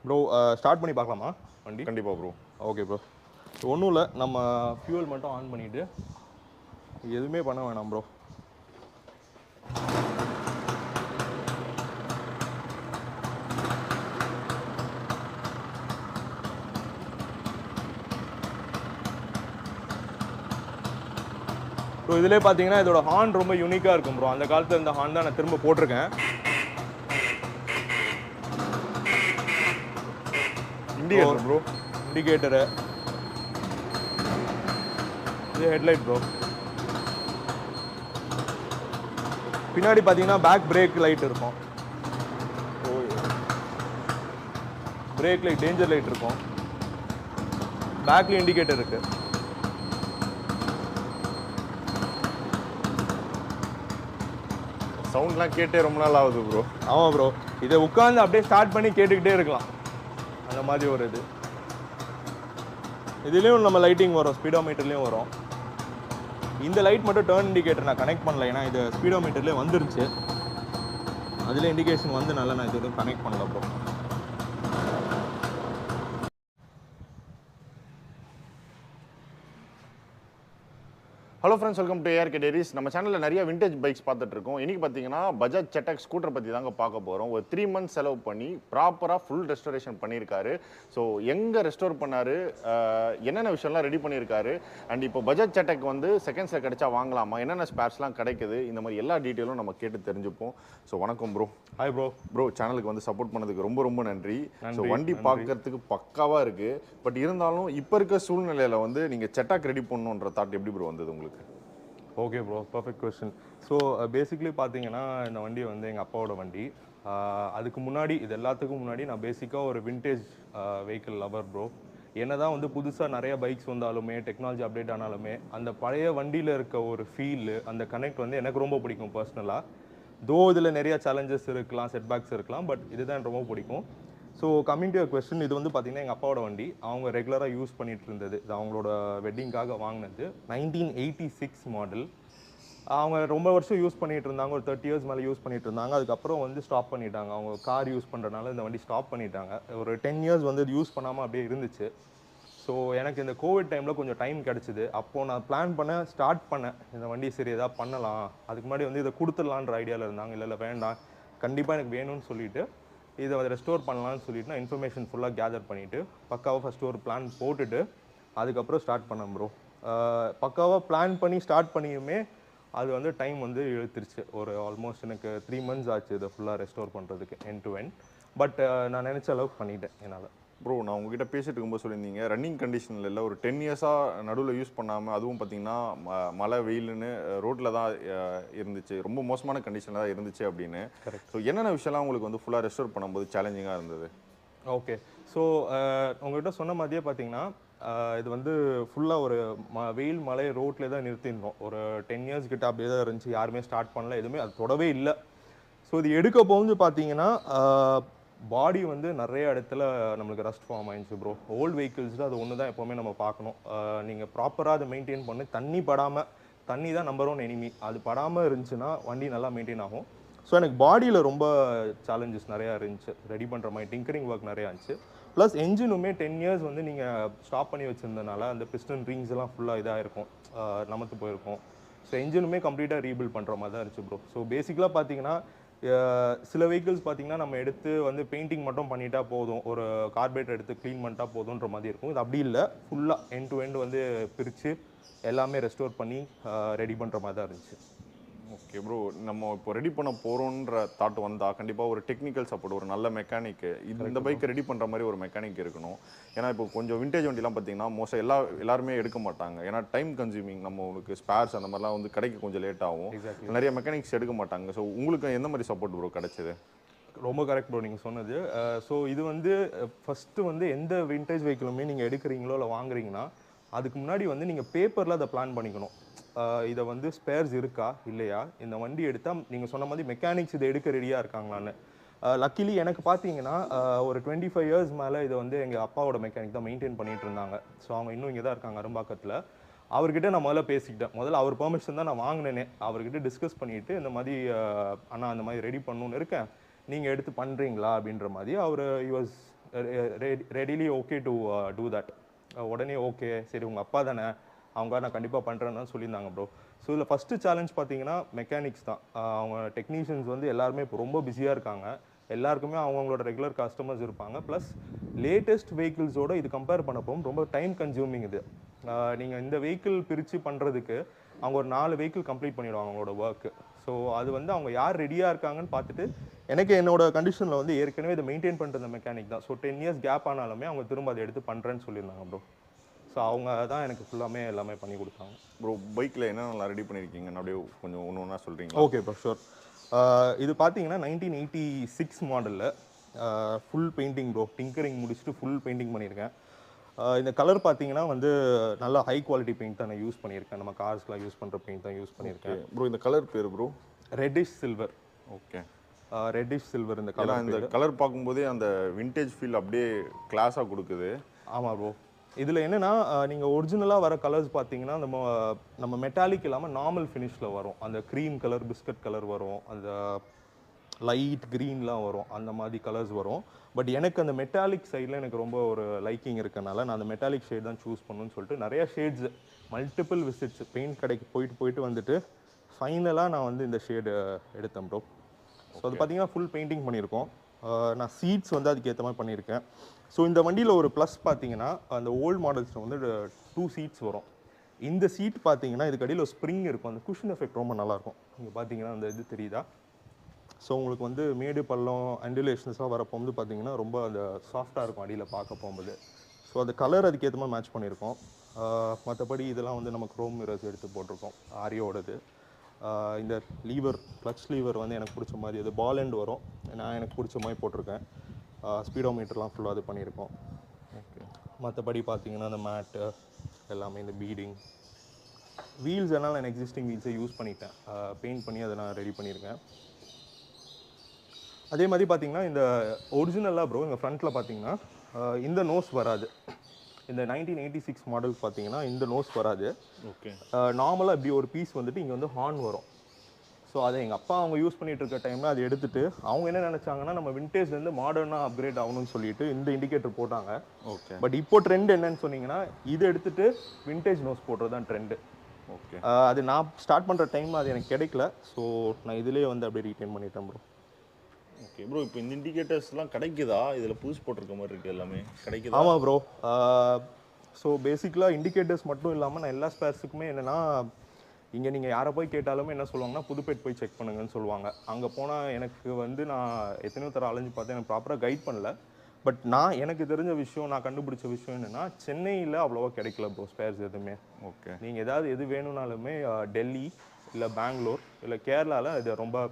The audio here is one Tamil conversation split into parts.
ப்ரோ ஸ்டார்ட் பண்ணி பார்க்கலாமா வண்டி? கண்டிப்பாக ப்ரோ. Okay bro. ஒன்றும் இல்லை, நம்ம ஃபியூல் மட்டும் ஆன் பண்ணிவிட்டு எதுவுமே பண்ண வேணாம் ப்ரோ. ஸோ இதிலே பார்த்தீங்கன்னா இதோட ஹார்ன் ரொம்ப யூனிக்காக இருக்கும் ப்ரோ. அந்த காலத்தில் இந்த ஹார்ன் தான் நான் திரும்ப போட்டிருக்கேன். Indicator bro. இண்டிகேட்டரு, இது ஹெட்லைட் ப்ரோ. பின்னாடி பார்த்தீங்கன்னா பேக் பிரேக் லைட் இருக்கும், பிரேக் லைட், டேஞ்சர் லைட் இருக்கும். பேக்ல இண்டிகேட்டர் இருக்கு. சவுண்ட்லாம் கேட்டே ரொம்ப நாள் ஆகுது ப்ரோ. ஆமாம் ப்ரோ, இதை உட்காந்து அப்படியே ஸ்டார்ட் பண்ணி கேட்டுக்கிட்டே இருக்கலாம், அந்த மாதிரி ஒரு இது. இதுலேயும் நம்ம லைட்டிங் வரும், ஸ்பீடோமீட்டர்லேயும் வரும். இந்த லைட் மட்டும் டர்ன் இண்டிகேட்டர் நான் கனெக்ட் பண்ணல, ஏன்னா இது ஸ்பீடோமீட்டர்லேயே வந்துருச்சு. அதில் இண்டிகேஷன் வந்து நல்லா நான் இது கனெக்ட் பண்ணல bro. Hello friends, welcome to ARK dairies. நம்ம சேனலில் நிறைய விண்டேஜ் பைக்ஸ் பார்த்துட்டு இருக்கோம். இன்றைக்கி பார்த்தீங்கன்னா பஜாஜ் செட்டக் ஸ்கூட்டர் பற்றி தாங்க பார்க்க போகிறோம். ஒரு 3 months செலவு பண்ணி ப்ராப்பராக ஃபுல் ரெஸ்டோரேஷன் பண்ணியிருக்காரு. ஸோ எங்கே ரெஸ்டோர் பண்ணார், என்னென்ன விஷயம்லாம் ரெடி பண்ணியிருக்காரு, அண்ட் இப்போ பஜாஜ் செட்டக் வந்து செகண்ட்ஸில் கிடைச்சா வாங்கலாமா, என்னென்ன ஸ்பேர்ஸ்லாம் கிடைக்குது, இந்த மாதிரி எல்லா டீட்டெயிலும் நம்ம கேட்டு தெரிஞ்சுப்போம். ஸோ வணக்கம் ப்ரோ. Hi bro. ப்ரோ, சேனலுக்கு வந்து சப்போர்ட் பண்ணதுக்கு ரொம்ப ரொம்ப நன்றி. ஸோ வண்டி பார்க்கறதுக்கு பக்காவாக இருக்குது. பட் இருந்தாலும் இப்போ இருக்க சூழ்நிலையில் வந்து நீங்கள் செட்டாக் ரெடி பண்ணணுன்ற தாட் எப்படி ப்ரோ வந்தது உங்களுக்கு? Okay bro, perfect question. So basically பார்த்தீங்கன்னா இந்த வண்டி வந்து எங்கள் அப்பாவோட வண்டி. அதுக்கு முன்னாடி, இது எல்லாத்துக்கும் முன்னாடி நான் பேசிக்காக ஒரு விண்டேஜ் வெஹிக்கிள் லவர் ப்ரோ. என்ன தான் வந்து புதுசாக நிறைய பைக்ஸ் வந்தாலுமே, டெக்னாலஜி அப்டேட் ஆனாலுமே, அந்த பழைய வண்டியில் இருக்க ஒரு ஃபீல், அந்த கனெக்ட் வந்து எனக்கு ரொம்ப பிடிக்கும் பர்சனலாக. தோ இதில் நிறைய சேலஞ்சஸ் இருக்கலாம், செட்பேக்ஸ் இருக்கலாம், பட் இதுதான் ரொம்ப பிடிக்கும். ஸோ கம்மிங் டு கொஸ்டின், இது வந்து பார்த்தீங்கன்னா எங்கள் அப்பாவோட வண்டி. அவங்க ரெகுலராக யூஸ் பண்ணிகிட்டு இருந்தது. இது அவங்களோட வெட்டிங்காக வாங்கினது. 1986 மாடல். அவங்க ரொம்ப வருஷம் யூஸ் பண்ணிகிட்டு இருந்தாங்க, ஒரு 30 years மேலே யூஸ் பண்ணிகிட்டு இருந்தாங்க. அதுக்கப்புறம் வந்து ஸ்டாப் பண்ணிட்டாங்க. அவங்க கார் யூஸ் பண்ணுறதுனால இந்த வண்டி ஸ்டாப் பண்ணிட்டாங்க. ஒரு 10 years வந்து யூஸ் பண்ணாமல் அப்படியே இருந்துச்சு. ஸோ எனக்கு இந்த கோவிட் டைமில் கொஞ்சம் டைம் கிடச்சிது. அப்போது நான் பிளான் ஸ்டார்ட் பண்ணேன், இந்த வண்டி சரி எதாவது பண்ணலாம். அதுக்கு முன்னாடி வந்து இதை கொடுத்துடலான்ற ஐடியாவில் இருந்தாங்க. இல்லை வேண்டாம், கண்டிப்பாக எனக்கு வேணும்னு சொல்லிவிட்டு இதை வந்து ரெஸ்டோர் பண்ணலான்னு சொல்லிட்டு நான் இன்ஃபர்மேஷன் ஃபுல்லாக கேதர் பண்ணிவிட்டு பக்காவாக ஃபஸ்ட்டு ஒரு பிளான் போட்டுட்டு அதுக்கப்புறம் ஸ்டார்ட் பண்ணேன் ப்ரோ. பக்காவாக பிளான் பண்ணி ஸ்டார்ட் பண்ணியுமே அது வந்து டைம் வந்து இழுத்துருச்சு. ஒரு ஆல்மோஸ்ட் எனக்கு 3 months ஆச்சு இதை ஃபுல்லாக ரெஸ்டோர் பண்ணுறதுக்கு, எண்ட் டு எண்ட். பட் நான் நினச்ச அளவுக்கு பண்ணிட்டேன் என்னால். ப்ரோ, நான் உங்ககிட்ட பேசிட்டு இருக்கும்போது சொல்லியிருந்தீங்க ரன்னிங் கண்டிஷனில் இல்லை, ஒரு 10 years-ஆக நடுவில் யூஸ் பண்ணாமல், அதுவும் பார்த்தீங்கன்னா மழை வெயிலுன்னு ரோட்டில் தான் இருந்துச்சு, ரொம்ப மோசமான கண்டிஷனில் தான் இருந்துச்சு அப்படின்னு. ஸோ என்னென்ன விஷயம்லாம் உங்களுக்கு வந்து ஃபுல்லாக ரெஸ்டோர் பண்ணும்போது சேலஞ்சிங்காக இருந்தது? ஓகே, ஸோ உங்கள்கிட்ட சொன்ன மாதிரியே பார்த்தீங்கன்னா இது வந்து ஃபுல்லாக ஒரு வெயில் மழை ரோட்லேயே தான் நிறுத்திருந்தோம். ஒரு 10 years கிட்ட அப்படியே தான் இருந்துச்சு. யாருமே ஸ்டார்ட் பண்ணல, எதுவுமே அது தொடவே இல்லை. ஸோ இது எடுக்க போகுது பார்த்தீங்கன்னா பாடி வந்து நிறைய இடத்துல நம்மளுக்கு ரஸ்ட் ஃபார்ம் ஆயிடுச்சு ப்ரோ. ஓல்டு வெஹிக்கிள்ஸில் அது ஒன்று தான் எப்போவுமே நம்ம பார்க்கணும். நீங்கள் ப்ராப்பராக அதை மெயின்டைன் பண்ணி, தண்ணி படாமல், தண்ணி தான் நம்பர் 1 எனிமி, அது படாமல் இருந்துச்சுன்னா வண்டி நல்லா மெயின்டைன் ஆகும். ஸோ எனக்கு பாடியில் ரொம்ப சேலஞ்சஸ் நிறையா இருந்துச்சு. ரெடி பண்ணுற மாதிரி டிங்கரிங் ஒர்க் நிறையா இருந்துச்சு. ப்ளஸ் என்ஜினுமே 10 years வந்து நீங்கள் ஸ்டாப் பண்ணி வச்சுருந்தனால அந்த பிஸ்டன் ரிங்ஸ் எல்லாம் ஃபுல்லாக இதாக இருக்கும், நமத்து போயிருக்கும். ஸோ என்ஜினுமே கம்ப்ளீட்டாக ரீபில்ட் பண்ணுற மாதிரி தான் இருந்துச்சு ப்ரோ. ஸோ பேசிக்கலாக பார்த்தீங்கன்னா சில வெஹிக்கிள்ஸ் பார்த்தீங்கன்னா நம்ம எடுத்து வந்து பெயிண்டிங் மட்டும் பண்ணிட்டா போதும், ஒரு கார்பரேட்டர் எடுத்து க்ளீன் பண்ணிட்டா போதுன்ற மாதிரி இருக்கும். இது அப்படி இல்லை, ஃபுல்லாக எண்ட் டு எண்ட் வந்து பிரித்து எல்லாமே ரெஸ்டோர் பண்ணி ரெடி பண்ணுற மாதிரி தான் இருந்துச்சு. ஓகே ப்ரோ, நம்ம இப்போ ரெடி பண்ண போகிறோன்ற தாட் வந்தால் கண்டிப்பாக ஒரு டெக்னிக்கல் சப்போர்ட், ஒரு நல்ல மெக்கானிக்கு, இந்த பைக்கை ரெடி பண்ணுற மாதிரி ஒரு மெக்கானிக் இருக்கணும். ஏன்னா இப்போ கொஞ்சம் விண்டேஜ் வண்டிலாம் பார்த்தீங்கன்னா மோஸ்ட்டாக எல்லாருமே எடுக்க மாட்டாங்க. ஏன்னா டைம் கன்சியூமிங், நம்ம உங்களுக்கு ஸ்பேர்ஸ் அந்த மாதிரிலாம் வந்து கிடைக்க கொஞ்சம் லேட் ஆகும். நிறைய மெக்கானிக்ஸ் எடுக்க மாட்டாங்க. ஸோ உங்களுக்கு எந்த மாதிரி சப்போர்ட் ப்ரோ கிடைச்சது? ரொம்ப கரெக்ட் ப்ரோ நீங்கள் சொன்னது. ஸோ இது வந்து ஃபஸ்ட்டு வந்து எந்த விண்டேஜ் வெஹிக்கிளுமே நீங்கள் எடுக்கிறீங்களோ இல்லை வாங்குறீங்கன்னா அதுக்கு முன்னாடி வந்து நீங்கள் பேப்பரில் அதை பிளான் பண்ணிக்கணும். இதை வந்து ஸ்பேர்ஸ் இருக்கா இல்லையா, இந்த வண்டி எடுத்தால் நீங்கள் சொன்ன மாதிரி மெக்கானிக்ஸ் இதை எடுக்க ரெடியாக இருக்காங்களான்னு. லக்கிலி எனக்கு பார்த்தீங்கன்னா ஒரு 25 years மேலே இதை வந்து எங்கள் அப்பாவோட மெக்கானிக் தான் மெயின்டைன் பண்ணிகிட்டு இருந்தாங்க. ஸோ அவங்க இன்னும் இங்கே தான் இருக்காங்க, அரும்பாக்கத்தில். அவர்கிட்ட நான் முதல்ல பேசிக்கிட்டேன். முதல்ல அவர் பெர்மிஷன் தான் நான் வாங்கினேனே. அவர்கிட்ட டிஸ்கஸ் பண்ணிவிட்டு இந்த மாதிரி அண்ணா அந்த மாதிரி ரெடி பண்ணணுன்னு இருக்கேன், நீங்கள் எடுத்து பண்ணுறீங்களா அப்படின்ற மாதிரி. அவர் was readily okay to do that. உடனே ஓகே சரி உங்கள் அப்பா தானே அவங்க நான் கண்டிப்பாக பண்ணுறேன்னு தான் சொல்லியிருந்தாங்க ப்ரோ. ஸோ இதில் ஃபஸ்ட்டு சேலஞ்ச் பார்த்தீங்கன்னா மெக்கானிக்ஸ் தான். அவங்க டெக்னீஷியன்ஸ் வந்து எல்லாருமே இப்போ ரொம்ப பிஸியாக இருக்காங்க. எல்லாருக்குமே அவங்களோட ரெகுலர் கஸ்டமர்ஸ் இருப்பாங்க. ப்ளஸ் லேட்டஸ்ட் வெஹிக்கிள்ஸோட இது கம்பேர் பண்ணப்போ ரொம்ப டைம் கன்சியூமிங் இது. நீங்கள் இந்த வெஹிக்கிள் பிரித்து பண்ணுறதுக்கு அவங்க ஒரு 4 வெஹிக்கிள் கம்ப்ளீட் பண்ணிடுவாங்க அவங்களோட ஒர்க்கு. ஸோ அது வந்து அவங்க யார் ரெடியாக இருக்காங்கன்னு பார்த்துட்டு எனக்கு என்னோட கண்டிஷனில் வந்து ஏற்கனவே இதை மெயின்டைன் பண்ணுற மெக்கானிக் தான். ஸோ 10 இயர்ஸ் கேப் ஆனாலுமே அவங்க திரும்ப அதை எடுத்து பண்ணுறேன்னு சொல்லியிருந்தாங்க ப்ரோ. ஸோ அவங்க தான் எனக்கு ஃபுல்லாமே எல்லாமே பண்ணி கொடுத்தாங்க. ப்ரோ பைக்கில் என்னென்னலாம் ரெடி பண்ணியிருக்கீங்கன்னு அப்படியே கொஞ்சம் ஒன்று ஒன்றா சொல்கிறீங்க? Okay bro sure. இது பார்த்தீங்கன்னா 1986 மாடலில் ஃபுல் பெயிண்டிங் ப்ரோ. டிங்கரிங் முடிச்சுட்டு ஃபுல் பெயிண்டிங் பண்ணியிருக்கேன். இந்த கலர் பார்த்தீங்கன்னா வந்து நல்லா ஹை குவாலிட்டி பெயிண்ட் தான் நான் யூஸ் பண்ணியிருக்கேன். நம்ம கார்ஸ்க்குலாம் யூஸ் பண்ணுற பெயிண்ட் தான் யூஸ் பண்ணியிருக்கேன் ப்ரோ. இந்த கலர் பேர் bro? Reddish silver. Okay, reddish silver இந்த கலர். கலர். இந்த கலர் பார்க்கும்போதே அந்த விண்டேஜ் ஃபீல் அப்படியே கிளாஸாக கொடுக்குது. ஆமாம் ப்ரோ. இதில் என்னென்னா நீங்கள் ஒரிஜினலாக வர கலர்ஸ் பார்த்தீங்கன்னா நம்ம மெட்டாலிக் இல்லாமல் நார்மல் ஃபினிஷில் வரும். அந்த க்ரீம் கலர், பிஸ்கட் கலர் வரும், அந்த லைட் க்ரீன்லாம் வரும், அந்த மாதிரி கலர்ஸ் வரும். பட் எனக்கு அந்த மெட்டாலிக் சைடில் எனக்கு ரொம்ப ஒரு லைக்கிங் இருக்கனால நான் அந்த மெட்டாலிக் ஷேட் தான் சூஸ் பண்ணணும்னு சொல்லிட்டு நிறைய ஷேட்ஸ் மல்டிபிள் விசிட்ஸ் பெயிண்ட் கடைக்கு போயிட்டு வந்துட்டு ஃபைனலாக நான் வந்து இந்த ஷேடு எடுத்தேன் ப்ரோ. ஸோ அது பார்த்தீங்கன்னா ஃபுல் பெயிண்டிங் பண்ணியிருக்கோம். நான் சீட்ஸ் வந்து அதுக்கேற்ற மாதிரி பண்ணியிருக்கேன். ஸோ இந்த வண்டியில் ஒரு ப்ளஸ் பார்த்தீங்கன்னா அந்த ஓல்டு மாடல்ஸில் வந்து 2 சீட்ஸ் வரும். இந்த சீட் பார்த்தீங்கன்னா இதுக்கு அடியில் ஒரு ஸ்ப்ரிங் இருக்கும். அந்த குஷன் எஃபெக்ட் ரொம்ப நல்லாயிருக்கும். நீங்கள் பார்த்தீங்கன்னா அந்த இது தெரியுதா? ஸோ உங்களுக்கு வந்து மேடு பள்ளம் அண்டுலேஷன்ஸ்லாம் வரப்போ வந்து பார்த்தீங்கன்னா ரொம்ப அந்த சாஃப்டாக இருக்கும் அடியில் பார்க்க போகும்போது. ஸோ அந்த கலர் அதுக்கேற்ற மாதிரி மேட்ச் பண்ணியிருக்கோம். மற்றபடி இதெல்லாம் வந்து நம்ம க்ரோம் மிரர்ஸ் எடுத்து போட்டிருக்கோம் ஆரியோடது. இந்த லீவர், கிளச் லீவர் வந்து எனக்கு பிடிச்ச மாதிரி அது பால் எண்ட் வரும். நான் எனக்கு பிடிச்ச மாதிரி போட்டிருக்கேன். ஸ்பீடோமீட்டர்லாம் ஃபுல்லாக அது பண்ணியிருக்கோம். ஓகே. மற்றபடி பார்த்தீங்கன்னா அந்த மேட்டு எல்லாமே, இந்த பீடிங் வீல்ஸ் எல்லாம் நான் எக்ஸிஸ்டிங் வீல்ஸை யூஸ் பண்ணிட்டேன். பெயிண்ட் பண்ணி அதை நான் ரெடி பண்ணியிருக்கேன். அதே மாதிரி பார்த்தீங்கன்னா இந்த ஒரிஜினலாக ப்ரோ இங்கே ஃப்ரண்ட்டில் பார்த்தீங்கன்னா இந்த நோஸ் வராது. இந்த 1986 மாடல் பார்த்தீங்கன்னா இந்த நோஸ் வராது. ஓகே. நார்மலாக இப்படி ஒரு பீஸ் வந்துட்டு இங்கே வந்து ஹார்ன் வரும். ஸோ அதை எங்கள் அப்பா அவங்க யூஸ் பண்ணிகிட்டு இருக்க டைமில் அதை எடுத்துட்டு அவங்க என்ன நினச்சாங்கன்னா நம்ம விண்டேஜ்லேருந்து மாடர்னாக அப்கிரேட் ஆகணும்னு சொல்லிட்டு இந்த இண்டிகேட்டர் போட்டாங்க. ஓகே. பட் இப்போ ட்ரெண்ட் என்னன்னு சொன்னீங்கன்னா இது எடுத்துட்டு விண்டேஜ் நோஸ் போடுறது தான் ட்ரெண்டு. ஓகே. அது நான் ஸ்டார்ட் பண்ணுற டைம் அது எனக்கு கிடைக்கல. ஸோ நான் இதிலே வந்து அப்படியே ரீட்டைன் பண்ணிட்டேன் ப்ரோ. Okay bro. இப்போ இந்த இண்டிகேட்டர்ஸ்லாம் கிடைக்குதா? இதில் புதுசு போட்டிருக்க மாதிரி இருக்குது எல்லாமே கிடைக்குதா? ஆமாம் ப்ரோ. ஸோ பேசிக்கலாக இண்டிகேட்டர்ஸ் மட்டும் இல்லாமல் நான் எல்லா ஸ்பேர்ஸுக்குமே என்னென்னா இங்கே நீங்கள் யாரை போய் கேட்டாலுமே என்ன சொல்லுவாங்கன்னா புதுப்பேட் போய் செக் பண்ணுங்கன்னு சொல்லுவாங்க. அங்கே போனால் எனக்கு வந்து நான் எத்தனையோ தர அலைஞ்சு பார்த்தேன், எனக்கு ப்ராப்பராக கைட் பண்ணல. பட் நான் எனக்கு தெரிஞ்ச விஷயம், நான் கண்டுபிடிச்ச விஷயம் என்னென்னா சென்னையில் அவ்வளோவா கிடைக்கல ப்ரோ ஸ்பேர்ஸ் எதுவுமே. ஓகே. நீங்கள் ஏதாவது எது வேணும்னாலுமே டெல்லி இல்லை பெங்களூர் இல்லை கேரளாவில் இது ரொம்ப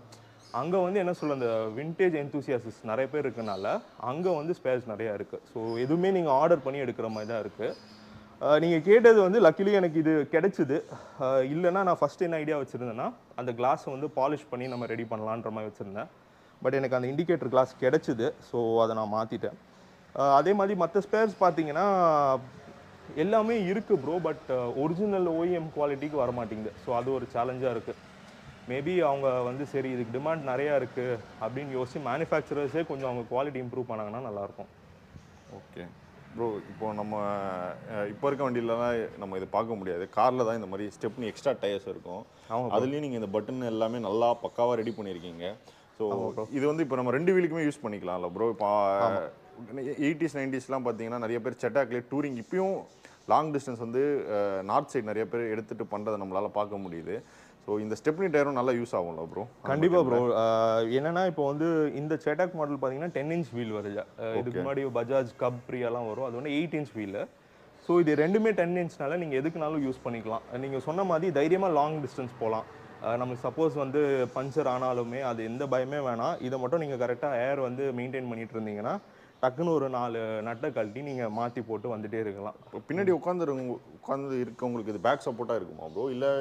அங்கே வந்து என்ன சொல்ல அந்த விண்டேஜ் என்தூசியாசிஸ்ட் நிறைய பேர் இருக்கனால அங்கே வந்து ஸ்பேர்ஸ் நிறையா இருக்குது. ஸோ எதுவுமே நீங்கள் ஆர்டர் பண்ணி எடுக்கிற மாதிரி தான் இருக்குது. நீங்கள் கேட்டது வந்து லக்கிலி எனக்கு இது கிடைச்சிது. இல்லைன்னா நான் ஃபஸ்ட் என்ன ஐடியா வச்சுருந்தேன்னா அந்த கிளாஸை வந்து பாலிஷ் பண்ணி நம்ம ரெடி பண்ணலான்ற மாதிரி வச்சுருந்தேன். பட் எனக்கு அந்த இண்டிகேட்டர் கிளாஸ் கிடைச்சிது. ஸோ அதை நான் மாற்றிட்டேன். அதே மாதிரி மற்ற ஸ்பேர்ஸ் பார்த்தீங்கன்னா எல்லாமே இருக்குது ப்ரோ. பட் ஒரிஜினல் ஓஇஎம் குவாலிட்டிக்கு வர மாட்டேங்குது. ஸோ அது ஒரு சேலஞ்சாக இருக்குது. மேபி அவங்க வந்து சரி இதுக்கு டிமாண்ட் நிறையா இருக்குது அப்படின்னு யோசிச்சு மேனுஃபேக்சரர்ஸே கொஞ்சம் அவங்க குவாலிட்டி இம்ப்ரூவ் பண்ணாங்கன்னா நல்லாயிருக்கும். Okay bro. இப்போது நம்ம இப்போ இருக்க வண்டியிலலாம் நம்ம இதை பார்க்க முடியாது. காரில் தான் இந்த மாதிரி ஸ்டெப்னி எக்ஸ்ட்ரா டயர்ஸ் இருக்கும். அதுலேயும் நீங்கள் இந்த பட்டன் எல்லாமே நல்லா பக்காவாக ரெடி பண்ணியிருக்கீங்க. ஸோ இது வந்து இப்போ நம்ம 2 வீலுக்குமே யூஸ் பண்ணிக்கலாம்ல ப்ரோ? இப்போ 80s 90ஸ்லாம் பார்த்தீங்கன்னா நிறைய பேர் செட்டாக்லேயே டூரிங் இப்பயும் லாங் டிஸ்டன்ஸ் வந்து நார்த் சைடு நிறைய பேர் எடுத்துகிட்டு பண்ணுறதை நம்மளால் பார்க்க முடியுது. ஸோ இந்த ஸ்டெப்னி டயரும் நல்லா யூஸ் ஆகும்ல ப்ரோ? கண்டிப்பாக ப்ரோ. என்னன்னா இப்போ வந்து இந்த செட்டாக் மாடல் பார்த்தீங்கன்னா 10 இன்ச் வீல் வருது. இதுக்கு முன்னாடி பஜாஜ் கப்ரியாலாம் வரும், அது வந்து 8 இன்ச் வீல். ஸோ இது ரெண்டுமே 10 இன்ச்னால நீங்கள் எதுக்குனாலும் யூஸ் பண்ணிக்கலாம். நீங்கள் சொன்ன மாதிரி தைரியமாக லாங் டிஸ்டன்ஸ் போகலாம். நமக்கு சப்போஸ் வந்து பஞ்சர் ஆனாலுமே அது எந்த பயமே வேணாம். இதை மட்டும் நீங்கள் கரெக்டாக ஏர் வந்து மெயின்டைன் பண்ணிட்டு இருந்தீங்கன்னா டக்குன்னு ஒரு 4 நட்டை கழட்டி நீங்கள் மாற்றி போட்டு வந்துட்டே இருக்கலாம். இப்போ பின்னாடி உட்காந்து இருக்கவங்களுக்கு இது பேக் சப்போர்ட்டாக இருக்குமா ப்ரோ? இல்லை?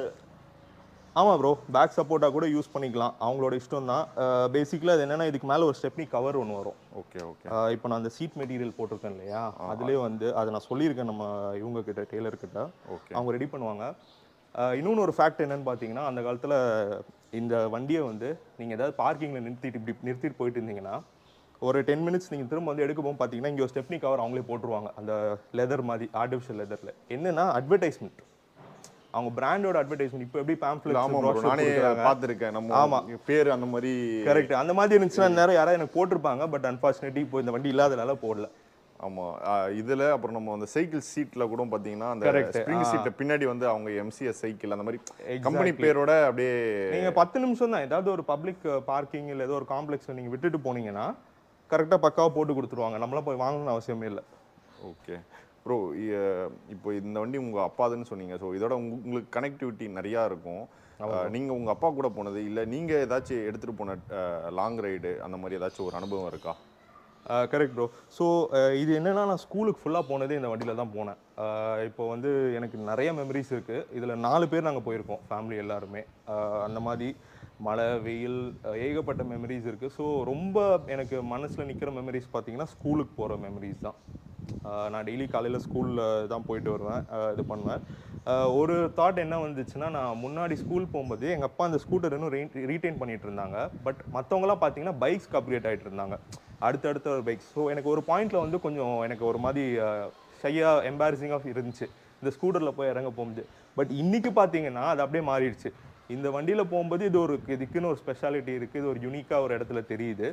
ஆமாம் ப்ரோ, பேக் சப்போர்ட்டாக கூட யூஸ் பண்ணிக்கலாம், அவங்களோட இஷ்டம் தான். பேசிக்கலாக அது என்னென்னா இதுக்கு மேலே ஒரு ஸ்டெப்னி கவர் ஒன்று வரும். Okay okay. இப்போ நான் அந்த சீட் மெட்டீரியல் போட்டிருக்கேன் இல்லையா, அதுலேயே வந்து அதை நான் சொல்லியிருக்கேன் நம்ம இவங்க கிட்ட, டெய்லர் கிட்ட. ஓகே. அவங்க ரெடி பண்ணுவாங்க. இன்னொன்று ஒரு ஃபேக்ட் என்னன்னு பார்த்தீங்கன்னா, அந்த காலத்தில் இந்த வண்டியை வந்து நீங்கள் ஏதாவது பார்க்கிங்கில் நிறுத்திட்டு போயிட்டு இருந்தீங்கன்னா ஒரு 10 மினிட்ஸ் நீங்கள் திரும்ப வந்து எடுக்க போகும் பார்த்தீங்கன்னா இங்கே ஒரு ஸ்டெப்னி கவர் அவங்களே போட்டுருவாங்க அந்த லெதர் மாதிரி ஆர்டிஃபிஷியல் லெதரில். என்னன்னா அட்வர்டைஸ்மெண்ட், அவங்க பிராண்டோட அட்வர்டைஸ்மெண்ட். இப்போ எப்படி ஆமாம் நானே பார்த்துருக்கேன். நம்ம பேர் அந்த மாதிரி கரெக்ட் அந்த மாதிரி இருந்துச்சுன்னா நேரம் யாராவது எனக்கு போட்டிருப்பாங்க. பட் அன்ஃபார்ச்சுனேட்லி இப்போ இந்த வண்டி இல்லாதனால போடல. ஆமாம் இதில் அப்புறம் நம்ம அந்த சைக்கிள் சீட்டில் கூட பார்த்தீங்கன்னா அந்த ஸ்ப்ரிங் சீட்டில் பின்னாடி வந்து அவங்க எம்சிஎஸ் சைக்கிள் அந்த மாதிரி கம்பெனி பேரோட அப்படியே நீங்கள் 10 நிமிஷம் தான் ஏதாவது ஒரு பப்ளிக் பார்க்கிங் இல்லை ஏதோ ஒரு காம்ப்ளெக்ஸ் நீங்கள் விட்டுட்டு போனீங்கன்னா கரெக்டாக பக்காவாக போட்டு கொடுத்துருவாங்க. நம்மளாம் போய் வாங்கணும்னு அவசியமே இல்லை. ஓகே ப்ரோ, இப்போ இந்த வண்டி உங்கள் அப்பாதுன்னு சொன்னீங்க. ஸோ இதோட உங்களுக்கு கனெக்டிவிட்டி நிறையா இருக்கும். நீங்கள் உங்கள் அப்பா கூட போனது இல்லை நீங்கள் ஏதாச்சும் எடுத்துகிட்டு போன லாங் ரைடு அந்த மாதிரி ஏதாச்சும் ஒரு அனுபவம் இருக்கா? Correct bro. ஸோ இது என்னென்னா நான் ஸ்கூலுக்கு ஃபுல்லாக போனதே இந்த வண்டியில் தான் போனேன். இப்போ வந்து எனக்கு நிறைய மெமரிஸ் இருக்குது. இதில் 4 பேர் நாங்கள் போயிருக்கோம் ஃபேமிலி எல்லாருமே. அந்த மாதிரி மழை வெயில் ஏகப்பட்ட மெமரிஸ் இருக்குது. ஸோ ரொம்ப எனக்கு மனசில் நிற்கிற மெமரிஸ் பார்த்தீங்கன்னா ஸ்கூலுக்கு போகிற மெமரிஸ் தான். நான் டெய்லி காலையில் ஸ்கூலில் தான் போயிட்டு வருவேன், இது பண்ணுவேன். ஒரு தாட் என்ன வந்துச்சுன்னா, நான் முன்னாடி ஸ்கூல் போகும்போது எங்கள் அப்பா அந்த ஸ்கூட்டர் இன்னும் ரீட்டைன் பண்ணிட்டு இருந்தாங்க. பட் மற்றவங்களாம் பார்த்தீங்கன்னா பைக்ஸ்க்கு அப்கிரேட் ஆகிட்டு இருந்தாங்க, அடுத்தடுத்த ஒரு பைக்ஸ். ஸோ எனக்கு ஒரு பாயிண்டில் வந்து கொஞ்சம் எனக்கு ஒரு மாதிரி ஷையாக எம்பாரசிங்காக இருந்துச்சு இந்த ஸ்கூட்டரில் போய் இறங்க போகும்போது. பட் இன்றைக்கி பார்த்தீங்கன்னா அது அப்படியே மாறிடுச்சு. இந்த வண்டியில் போகும்போது இதுக்குன்னு ஒரு ஸ்பெஷாலிட்டி இருக்குது, இது ஒரு யூனிக்காக ஒரு இடத்துல தெரியுது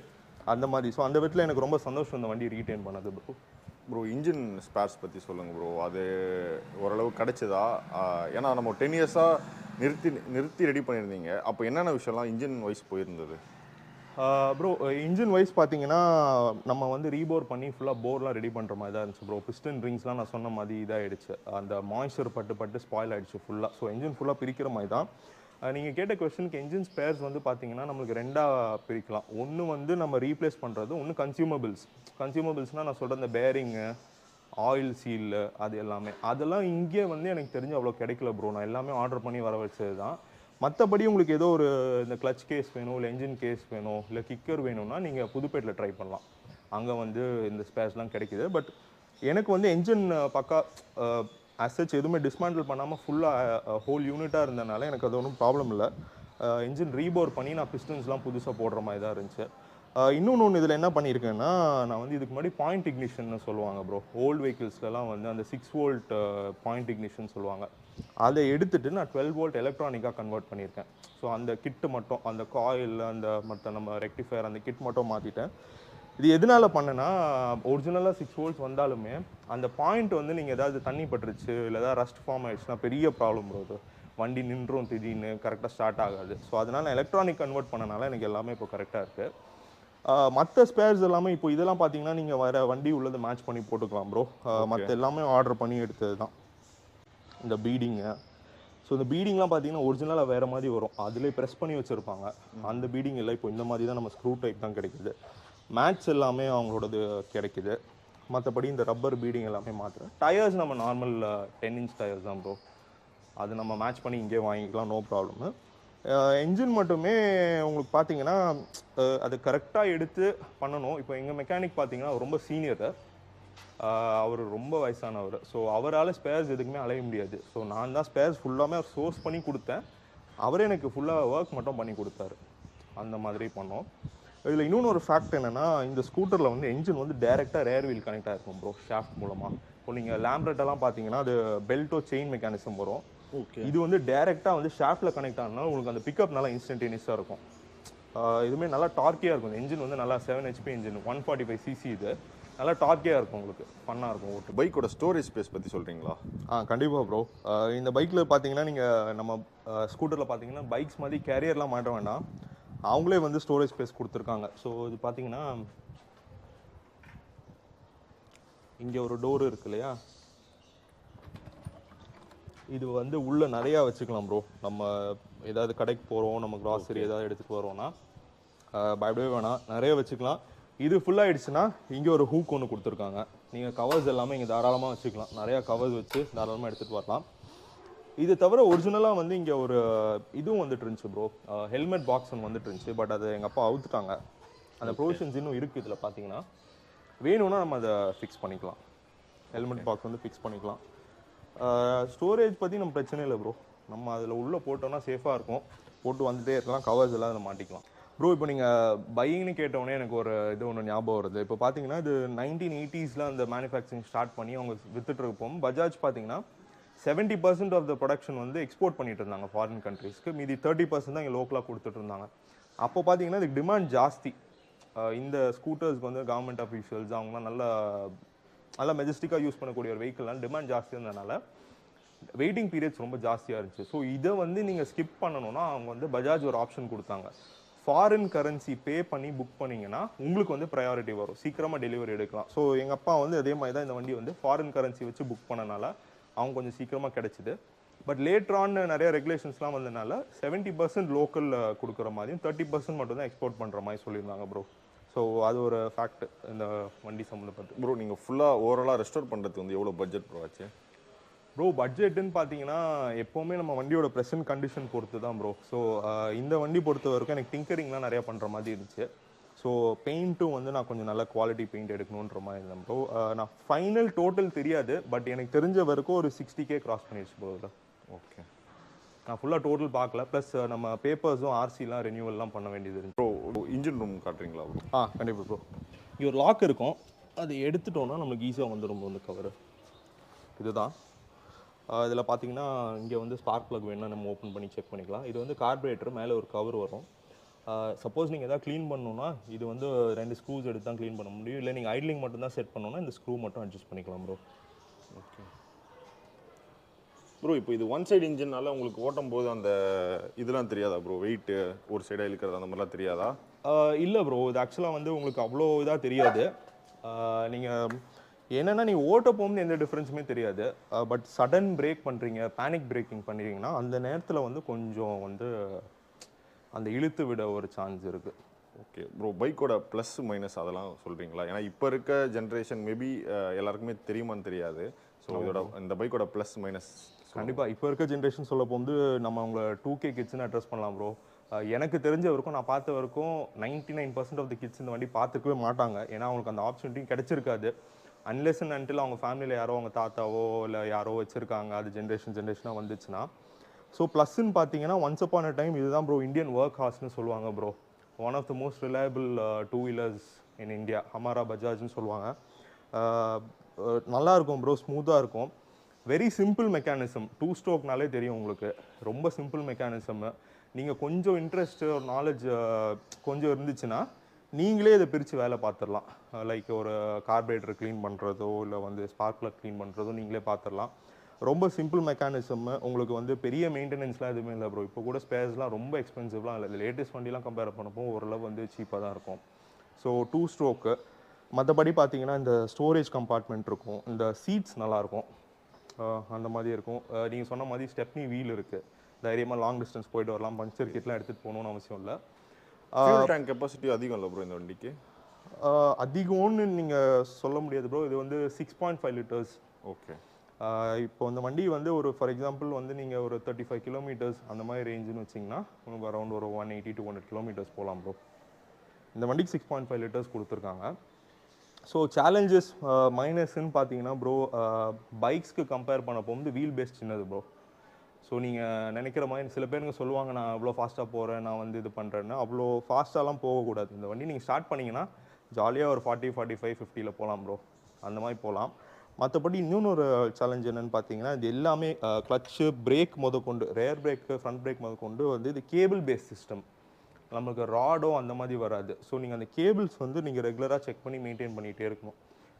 அந்த மாதிரி. ஸோ அந்த விதத்தில் எனக்கு ரொம்ப சந்தோஷம் இந்த வண்டி ரீட்டைன் பண்ணது. ப்ரோ இன்ஜின் ஸ்பேர்ஸ் பற்றி சொல்லுங்கள் ப்ரோ. அது ஓரளவு கிடைச்சதா? ஏன்னா நம்ம 10 இயர்ஸாக நிறுத்தி ரெடி பண்ணியிருந்தீங்க. அப்போ என்னென்ன விஷயம்லாம் இன்ஜின் வைஸ் போயிருந்தது? ப்ரோ இன்ஜின் வைஸ் பார்த்தீங்கன்னா நம்ம வந்து ரீபோர் பண்ணி ஃபுல்லாக போர்லாம் ரெடி பண்ணுற மாதிரி தான் இருந்துச்சு ப்ரோ. பிஸ்டன் ரிங்ஸ்லாம் நான் சொன்ன மாதிரி இதாகிடுச்சு, அந்த மாய்ஸ்சர் பட்டு ஸ்பாயில் ஆகிடுச்சு ஃபுல்லாக. ஸோ இன்ஜின் ஃபுல்லாக பிரிக்கிற மாதிரி தான். நீங்கள் கேட்ட கொஸ்டினுக்கு என்ஜின் ஸ்பேர்ஸ் வந்து பார்த்தீங்கன்னா நம்மளுக்கு 2ஆக பிரிக்கலாம். ஒன்று வந்து நம்ம ரீப்ளேஸ் பண்ணுறது, ஒன்று கன்சியூமபிள்ஸ்னால் நான் சொல்கிற இந்த பேரிங்கு, ஆயில் சீல், அது எல்லாமே. அதெல்லாம் இங்கே வந்து எனக்கு தெரிஞ்சு அவ்வளோ கிடைக்கல ப்ரோ. நான் எல்லாமே ஆர்டர் பண்ணி வர வச்சது தான். மற்றபடி உங்களுக்கு ஏதோ ஒரு இந்த கிளச் கேஸ் வேணும், இல்லை என்ஜின் கேஸ் வேணும், இல்லை கிக்கர் வேணும்னா நீங்கள் புதுப்பேட்டில் ட்ரை பண்ணலாம். அங்கே வந்து இந்த ஸ்பேர்ஸ்லாம் கிடைக்குது. பட் எனக்கு வந்து என்ஜின் பக்கா அசச் எதுவுமே டிஸ்மேண்டில் பண்ணாமல் ஃபுல்லாக ஹோல் யூனிட்டாக இருந்தனால எனக்கு அது ஒன்றும் ப்ராப்ளம் இல்லை. என்ஜின் ரீபோர் பண்ணி நான் பிஸ்டன்ஸ்லாம் புதுசாக போடுற மாதிரி தான் இருந்துச்சு. இன்னொன்று இதில் என்ன பண்ணியிருக்கேன்னா, நான் வந்து இதுக்கு முன்னாடி பாயிண்ட் இக்னிஷன்னு சொல்லுவாங்க ப்ரோ. ஓல்டு வெஹிக்கிள்ஸ்லாம் வந்து அந்த 6 வோல்ட் பாயிண்ட் இக்னிஷன் சொல்லுவாங்க. அதை எடுத்துகிட்டு நான் 12 வோல்ட் எலக்ட்ரானிக்காக கன்வெர்ட் பண்ணியிருக்கேன். ஸோ அந்த கிட்டு மட்டும், அந்த காயில், அந்த மற்ற நம்ம ரெக்டிஃபயர் அந்த கிட் மட்டும் மாற்றிட்டேன். இது எதனால் பண்ணேன்னா, ஒரிஜினலாக 6 வோல்ட்ஸ் வந்தாலுமே அந்த பாயிண்ட் வந்து நீங்கள் ஏதாவது தண்ணி பட்டுருச்சு இல்லை ஏதாவது ரஸ்ட் ஃபார்ம் ஆகிடுச்சுன்னா பெரிய ப்ராப்ளம் ப்ரோ. அது வண்டி நின்றும் திடீர்னு கரெக்டாக ஸ்டார்ட் ஆகாது. ஸோ அதனால் நான் எலக்ட்ரானிக் கன்வெர்ட் பண்ணனால எனக்கு எல்லாமே இப்போ கரெக்டாக இருக்குது. மற்ற ஸ்பேர்ஸ் எல்லாமே இப்போ இதெல்லாம் பார்த்தீங்கன்னா நீங்கள் வர வண்டி உள்ளது மேட்ச் பண்ணி போட்டுக்கலாம் ப்ரோ. மற்ற எல்லாமே ஆர்டர் பண்ணி எடுத்தது தான். இந்த பீடிங்கு, ஸோ இந்த பீடிங்லாம் பார்த்தீங்கன்னா ஒரிஜினலாக வேறு மாதிரி வரும், அதிலே ப்ரெஸ் பண்ணி வச்சுருப்பாங்க. அந்த பீடிங் இல்லை, இப்போ இந்த மாதிரி தான் நம்ம ஸ்க்ரூ டைப் தான் கிடைக்குது. மேட்ச் எல்லாமே அவங்களோடது கிடைக்குது. மற்றபடி இந்த ரப்பர் பீடிங் எல்லாமே மாற்றுறேன். டயர்ஸ் நம்ம நார்மல் 10 இன்ச் டயர்ஸ் தான் ப்ரோ. அது நம்ம மேட்ச் பண்ணி இங்கே வாங்கிக்கலாம், நோ ப்ராப்ளமு. என்ஜின் மட்டுமே உங்களுக்கு பார்த்தீங்கன்னா அது கரெக்டாக எடுத்து பண்ணணும். இப்போ எங்கள் மெக்கானிக் பார்த்தீங்கன்னா ரொம்ப சீனியரு, அவர் ரொம்ப வயசானவர். ஸோ அவரால் ஸ்பேர்ஸ் எதுக்குமே அலைய முடியாது. ஸோ நான் தான் ஸ்பேர்ஸ் ஃபுல்லாமே அவர் சோர்ஸ் பண்ணி கொடுத்தேன். அவரே எனக்கு ஃபுல்லாக ஒர்க் மட்டும் பண்ணி கொடுத்தாரு. அந்த மாதிரி பண்ணோம். இதில் இன்னொன்று ஒரு ஃபேக்ட் என்னென்னா, இந்த ஸ்கூட்டரில் வந்து என்ஜின் வந்து டேரெக்டாக ரேர் வீல் கனெக்ட் ஆகிருக்கும் ப்ரோ, ஷாஃப்ட் மூலமாக. இப்போ நீங்கள் லேம்ப்ரெட்டெல்லாம் பார்த்தீங்கன்னா அது பெல்ட்டோ செயின் மெக்கானிசம் வரும். ஓகே, இது வந்து டேரெக்டாக வந்து ஷாஃப்ட்டில் கனெக்ட் ஆனாலும் உங்களுக்கு அந்த பிக்கப் நல்லா இன்ஸ்டன்டேனியஸாக இருக்கும். இதுவுமே நல்லா டார்க்கியாக இருக்கும். என்ஜின் வந்து நல்லா 7 HP என்ஜின், 145 cc. இது நல்லா டார்க்கியாக இருக்கும், உங்களுக்கு ஃபன்னாக இருக்கும் ஓட்டு. பைக்கோட ஸ்டோரேஜ் ஸ்பேஸ் பற்றி சொல்கிறீங்களா? கண்டிப்பாக ப்ரோ. இந்த பைக்கில் பார்த்தீங்கன்னா நீங்கள் நம்ம ஸ்கூட்டரில் பார்த்தீங்கன்னா பைக்ஸ் மாதிரி கேரியர்லாம் மாட்ட வேண்டாம், அவங்களே வந்து ஸ்டோரேஜ் ஸ்பேஸ் கொடுத்துருக்காங்க. ஸோ இது பார்த்தீங்கன்னா இங்கே ஒரு டோர் இருக்கு இல்லையா, இது வந்து உள்ளே நிறையா வச்சுக்கலாம் ப்ரோ. நம்ம ஏதாவது கடைக்கு போகிறோம், நம்ம கிராசரி ஏதாவது எடுத்துகிட்டு வரோன்னா பயப்படவே வேணாம், நிறைய வச்சுக்கலாம். இது ஃபுல்லாகிடுச்சுன்னா இங்கே ஒரு ஹூக் ஒன்று கொடுத்துருக்காங்க. நீங்கள் கவர்ஸ் எல்லாமே இங்கே தாராளமாக வச்சுக்கலாம், நிறையா கவர்ஸ் வச்சு தாராளமாக எடுத்துகிட்டு வரலாம். இது தவிர ஒரிஜினலாக வந்து இங்கே ஒரு இதுவும் வந்துட்டு இருந்துச்சு ப்ரோ, ஹெல்மெட் பாக்ஸ் ஒன்று வந்துட்டு இருந்துச்சு. பட் அது எங்கள் அப்பா அவுத்துட்டாங்க. அந்த ப்ரொவிஷன்ஸ் இன்னும் இருக்குது இதில் பார்த்தீங்கன்னா. வேணும்னா நம்ம அதை ஃபிக்ஸ் பண்ணிக்கலாம், ஹெல்மெட் பாக்ஸ் வந்து ஃபிக்ஸ் பண்ணிக்கலாம். ஸ்டோரேஜ் பற்றி நம்ம பிரச்சனை இல்லை ப்ரோ. நம்ம அதில் உள்ளே போட்டோம்னா சேஃபாக இருக்கும், போட்டு வந்துகிட்டே இருக்கலாம். கவர்ஸ் எல்லாம் அதில் மாட்டிக்கலாம். ப்ரோ இப்போ நீங்கள் பையிங்னு கேட்டோடனே எனக்கு ஒரு இது ஒன்று ஞாபகம் வருது. இப்போ பார்த்தீங்கன்னா இது 1980s அந்த மேனுஃபேக்சரிங் ஸ்டார்ட் பண்ணி அவங்க வித்துட்டு இருப்போம். பஜாஜ் பார்த்தீங்கன்னா 70% ஆஃப் த ப்ரொடக்ஷன் வந்து எக்ஸ்போர்ட் பண்ணிட்டு இருந்தாங்க ஃபாரின் கண்ட்ரீஸ்க்கு. மீதி 30% தான் இங்கே லோக்கலாக கொடுத்துட்டு இருந்தாங்க. அப்போ பார்த்தீங்கன்னா இதுக்கு டிமாண்ட் ஜாஸ்தி. இந்த ஸ்கூட்டர்ஸ்க்கு வந்து கவர்மெண்ட் அஃபீஷியல்ஸ் அவங்கலாம் நல்லா மெஜஸ்டிக்காக யூஸ் பண்ணக்கூடிய ஒரு வெஹிக்கிள்லாம் டிமாண்ட் ஜாஸ்தி இருந்ததுனால வெயிட்டிங் பீரியட்ஸ் ரொம்ப ஜாஸ்தியாக இருந்துச்சு. ஸோ இதை வந்து நீங்கள் ஸ்கிப் பண்ணணும்னா அவங்க வந்து பஜாஜ் ஒரு ஆப்ஷன் கொடுத்தாங்க. ஃபாரின் கரன்சி பே பண்ணி புக் பண்ணிங்கன்னா உங்களுக்கு வந்து ப்ரையாரிட்டி வரும், சீக்கிரமாக டெலிவரி எடுக்கலாம். ஸோ எங்கள் அப்பா வந்து அதே மாதிரி தான் இந்த வண்டி வந்து ஃபாரின் கரன்சி வச்சு புக் பண்ணனால அவங்க கொஞ்சம் சீக்கிரமாக கிடச்சிது. பட் லேட்டர் நிறைய ரெகுலேஷன்ஸ்லாம் வந்ததுனால 70% லோக்கலில் கொடுக்குற மாதிரியும் 30% மட்டும் தான் எக்ஸ்போர்ட் பண்ணுற மாதிரி சொல்லியிருந்தாங்க ப்ரோ. ஸோ அது ஒரு ஃபேக்ட் இந்த வண்டி சம்மந்தப்பட்டு. ப்ரோ நீங்கள் ஃபுல்லாக ஓவராலாக ரெஸ்டோர் பண்ணுறதுக்கு வந்து எவ்வளோ பட்ஜெட் ப்ரோ ஆச்சு? ப்ரோ பட்ஜெட்டுன்னு பார்த்தீங்கன்னா எப்போவுமே நம்ம வண்டியோட ப்ரெசன்ட் கண்டிஷன் பொறுத்து தான் ப்ரோ. ஸோ இந்த வண்டி பொறுத்த வரைக்கும் எனக்கு டிங்கரிங்லாம் நிறையா பண்ணுற மாதிரி இருந்துச்சு. ஸோ பெயிண்ட்டும் வந்து நான் கொஞ்சம் நல்ல குவாலிட்டி பெயிண்ட் எடுக்கணுன்ற மாதிரி இருந்தேன் ப்ரோ. நான் ஃபைனல் டோட்டல் தெரியாது, பட் எனக்கு தெரிஞ்ச வரைக்கும் ஒரு 60K கிராஸ் பண்ணிடுச்சு ப்ரோ. இதில் ஓகே, நான் ஃபுல்லாக டோட்டல் பார்க்கல. ப்ளஸ் நம்ம பேப்பர்ஸும் ஆர்சிலாம் ரெனியூவல்லாம் பண்ண வேண்டியது இருந்துச்சு. ப்ரோ இன்ஜின் ரூம் காட்டுறீங்களா ப்ரோ? கண்டிப்பாக ப்ரோ. இங்கே ஒரு லாக் இருக்கும், அது எடுத்துட்டோன்னா நம்மளுக்கு ஈஸியாக வந்துடும் இந்த கவர். இதுதான் இதில் பார்த்தீங்கன்னா இங்கே வந்து ஸ்பார்க் ப்ளக் வேணும்னா நம்ம ஓப்பன் பண்ணி செக் பண்ணிக்கலாம். இது வந்து கார்பரேட்டர் மேலே ஒரு கவர் வரும். சப்போஸ் நீங்கள் எதாவது க்ளீன் பண்ணணுன்னா இது வந்து 2 ஸ்க்ரூஸ் எடுத்து தான் க்ளீன் பண்ண முடியும். இல்லை நீங்கள் ஐட்லிங் மட்டும் தான் செட் பண்ணணும்னா இந்த ஸ்க்ரூ மட்டும் அட்ஜஸ்ட் பண்ணிக்கலாம் ப்ரோ. ஓகே ப்ரோ, இப்போ இது ஒன் சைடு இன்ஜின்னால உங்களுக்கு ஓட்டும் போது அந்த இதெல்லாம் தெரியாதா ப்ரோ? வெயிட்டு ஒரு சைடாக இழுக்கிறது அந்த மாதிரிலாம் தெரியாதா? இல்லை ப்ரோ, இது ஆக்சுவலாக வந்து உங்களுக்கு அவ்வளோ இதாக தெரியாது. நீங்கள் என்னென்னா நீங்கள் ஓட்ட போகும்போது எந்த டிஃப்ரென்ஸுமே தெரியாது. பட் சடன் பிரேக் பண்ணுறீங்க, பேனிக் பிரேக்கிங் பண்ணுறீங்கன்னா அந்த நேரத்தில் வந்து கொஞ்சம் வந்து அந்த இழுத்து விட ஒரு சான்ஸ் இருக்குது. ஓகே ப்ரோ, பைக்கோட ப்ளஸ் மைனஸ் அதெல்லாம் சொல்கிறீங்களா? ஏன்னா இப்போ இருக்க ஜென்ரேஷன் மேபி எல்லாருக்குமே தெரியுமான்னு தெரியாது. ஸோ இதோட இந்த பைக்கோட ப்ளஸ் மைனஸ் கண்டிப்பாக இப்போ இருக்க ஜென்ரேஷன் சொல்ல போகும்போது நம்ம அவங்கள 2K கிட்ஸ்னு அட்ரஸ் பண்ணலாம் ப்ரோ. எனக்கு தெரிஞ்ச வரைக்கும் நான் பார்த்த வரைக்கும் 99% ஆஃப் த கிட்ஸ் இந்த வண்டி பார்த்துக்கவே மாட்டாங்க. ஏன்னா அவங்களுக்கு அந்த ஆப்பர்ச்சுனிட்டியும் கிடைச்சிருக்காது. அன்லெஸ் அண்ட் அன்டில் அவங்க ஃபேமிலியில் யாரோ அவங்க தாத்தாவோ இல்லை யாரோ வச்சுருக்காங்க, அது ஜென்ரேஷனாக வந்துச்சுன்னா. ஸோ ப்ளஸ்ன்னு பார்த்தீங்கன்னா ஒன்ஸ் அப்பான் அ டைம் இதுதான் ப்ரோ இந்தியன் ஒர்க் ஹார்ஸ்னு சொல்லுவாங்க bro. One of the most reliable 2 wheelers in India, ஹமாரா பஜாஜ்னு சொல்லுவாங்க. நல்லா இருக்கும் ப்ரோ, ஸ்மூத்தாக இருக்கும். Very simple mechanism. 2 ஸ்ட்ரோக்னாலே தெரியும் உங்களுக்கு, ரொம்ப சிம்பிள் மெக்கானிசம். நீங்கள் கொஞ்சம் இன்ட்ரெஸ்ட் ஒரு நாலேஜ் கொஞ்சம் இருந்துச்சுன்னா நீங்களே இதை பிரித்து வேலை பார்த்துடலாம். லைக் ஒரு கார்பரேட்டர் க்ளீன் பண்ணுறதோ இல்லை வந்து ஸ்பார்க் ப்ளக் க்ளீன் பண்ணுறதோ நீங்களே பார்த்துடலாம். ரொம்ப சிம்பிள் மெக்கானிசம். உங்களுக்கு வந்து பெரிய மெயின்டெனன்ஸ்லாம் எதுவுமே இல்லை ப்ரோ. இப்போ கூட ஸ்பேர்ஸ்லாம் ரொம்ப எக்ஸ்பென்சிவ்லாம் இல்லை. லேட்டஸ்ட் வண்டிலாம் கம்பேர் பண்ணப்போ ஓரளவு வந்து சீப்பாக தான் இருக்கும். So 2 stroke. மற்றபடி பார்த்தீங்கன்னா இந்த ஸ்டோரேஜ் கம்பார்ட்மெண்ட் இருக்கும், இந்த சீட்ஸ் நல்லாயிருக்கும், அந்த மாதிரி இருக்கும். நீங்கள் சொன்ன மாதிரி ஸ்டெப்னி வீல் இருக்குது, தைரியமாக லாங் டிஸ்டன்ஸ் போயிட்டு வரலாம். பஞ்சர் கிட்லாம் எடுத்துகிட்டு போகணுன்னு அவசியம் இல்லை. டேங்க் கெப்பாசிட்டி அதிகம் இல்லை ப்ரோ இந்த வண்டிக்கு? அதிகம்னு நீங்கள் சொல்ல முடியாது ப்ரோ. இது வந்து 6.5 லிட்டர்ஸ். ஓகே. இப்போ இந்த வண்டி வந்து ஒரு ஃபார் எக்ஸாம்பிள் வந்து நீங்கள் ஒரு 35 கிலோமீட்டர்ஸ் அந்த மாதிரி ரேஞ்சுன்னு வச்சிங்கன்னா உங்களுக்கு அரௌண்ட் ஒரு 180 to 200 கிலோமீட்டர்ஸ் போகலாம் ப்ரோ. இந்த வண்டிக்கு 6.5 லிட்டர்ஸ் கொடுத்துருக்காங்க. ஸோ சேலஞ்சஸ் மைனஸ்ன்னு பார்த்தீங்கன்னா ப்ரோ, பைக்ஸ்க்கு கம்பேர் பண்ண போகும்போது வீல் பேஸ் சின்னது ப்ரோ. ஸோ நீங்கள் நினைக்கிற மாதிரி சில பேருங்க சொல்லுவாங்க நான் அவ்வளோ ஃபாஸ்ட்டாக போகிறேன், நான் வந்து இது பண்ணுறேன்னு. அவ்வளோ ஃபாஸ்ட்டாலாம் போகக்கூடாது. இந்த வண்டி நீங்கள் ஸ்டார்ட் பண்ணிங்கன்னா ஜாலியாக ஒரு 40, 45, 50 போகலாம் ப்ரோ, அந்த மாதிரி போகலாம். மற்றபடி இன்னொன்று ஒரு சேலஞ்ச் என்னென்னு பார்த்தீங்கன்னா இது எல்லாமே கிளச்சு பிரேக் முதற்கொண்டு, ரேர் பிரேக்கு ஃப்ரண்ட் பிரேக் முதற்கொண்டு வந்து இது கேபிள் பேஸ் சிஸ்டம். நமக்கு ராடோ அந்த மாதிரி வராது. ஸோ நீங்கள் அந்த கேபிள்ஸ் வந்து நீங்கள் ரெகுலராக செக் பண்ணி மெயின்டைன் பண்ணிகிட்டே இருக்கணும்.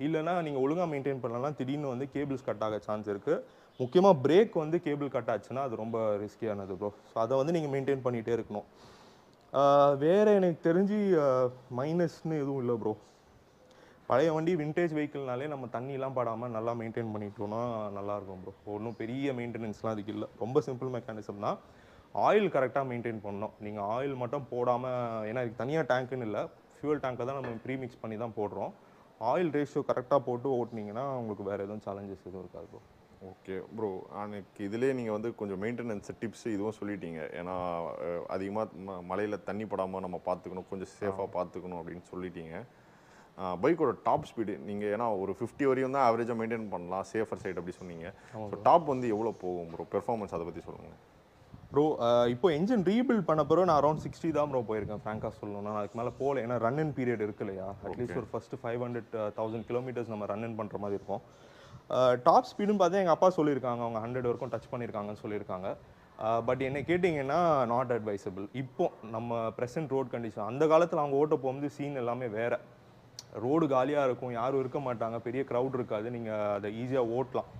இல்லைனா நீங்கள் ஒழுங்காக மெயின்டைன் பண்ணலாம், திடீர்னு வந்து கேபிள்ஸ் கட் ஆக சான்ஸ் இருக்குது. முக்கியமாக பிரேக் வந்து கேபிள் கட் ஆச்சுன்னா அது ரொம்ப ரிஸ்கியானது ப்ரோ. ஸோ அதை வந்து நீங்கள் மெயின்டைன் பண்ணிகிட்டே இருக்கணும். வேறு எனக்கு தெரிஞ்சு மைனஸ்னு எதுவும் இல்லை ப்ரோ. பழைய வண்டி விண்டேஜ் வெஹிக்கிள்னாலே நம்ம தண்ணிலாம் படாமல் நல்லா மெயின்டைன் பண்ணிட்டோம்னா நல்லாயிருக்கும் ப்ரோ. ஒன்றும் பெரிய மெயின்டெனன்ஸ்லாம் அதுக்கு இல்லை, ரொம்ப சிம்பிள் மெக்கானிசம் தான். ஆயில் கரெக்டாக மெயின்டைன் பண்ணணும். நீங்கள் ஆயில் மட்டும் போடாமல், ஏன்னா இதுக்கு தனியாக டேங்க்குன்னு இல்லை, ஃபியூல் டேங்கை தான் நம்ம ப்ரீமிக்ஸ் பண்ணி தான் போடுறோம். ஆயில் ரேஷியோ கரெக்டாக போட்டு ஓட்டினீங்கன்னா உங்களுக்கு வேறு எதுவும் சேலஞ்சஸ் எதுவும் இருக்காது ப்ரோ. ஓகே ப்ரோ, எனக்கு இதிலே நீங்கள் வந்து கொஞ்சம் மெயின்டெனன்ஸ் டிப்ஸ் இதுவும் சொல்லிட்டீங்க. ஏன்னா அதிகமாக மலையில் தண்ணி படாமல் நம்ம பார்த்துக்கணும், கொஞ்சம் சேஃபாக பார்த்துக்கணும் அப்படின்னு சொல்லிட்டீங்க. பைக்கோட டாப் ஸ்பீடு நீங்கள் ஏன்னா ஒரு 50 வரையும் தான் ஆவரேஜாக மெயின்டைன் பண்ணலாம், சேஃபர் சைட் அப்படி சொன்னீங்க. ஸோ டாப் வந்து எவ்வளோ போகும் ப்ரோ? பெர்ஃபார்மன்ஸ் அதை பற்றி சொல்லுங்கள். ப்ரோ இப்போ என்ஜின் ரீபில்ட் பண்ண பிறகு நான் அரௌண்ட் 60 தான் ப்ரோ போயிருக்கேன் ஃப்ராங்காக சொல்லணும்னா. நான் அதுக்கு மேலே போகல. ஏன்னா ரன் இன் பீரியட் இருக்கு இல்லையா, அட்லீஸ்ட் ஒரு ஃபர்ஸ்ட் 500,000 கிலோமீட்டர்ஸ் நம்ம ரன் இன் பண்ணுற மாதிரி இருக்கும். டாப் ஸ்பீடுன்னு பார்த்தா எங்கள் அப்பா சொல்லியிருக்காங்க, அவங்க 100 வரைக்கும் டச் பண்ணியிருக்காங்கன்னு சொல்லியிருக்காங்க. பட் என்ன கேட்டிங்கன்னா நாட் அட்வைசபிள். இப்போ நம்ம ப்ரெசென்ட் ரோட் கண்டிஷன், அந்த காலத்தில் அவங்க ஓட்ட போகும்போது சீன் எல்லாமே வேறு. ரோடு காலியாக இருக்கும், யாரும் இருக்க மாட்டாங்க, பெரிய க்ரௌட் இருக்காது, நீங்கள் அதை ஈஸியாக ஓட்டலாம்.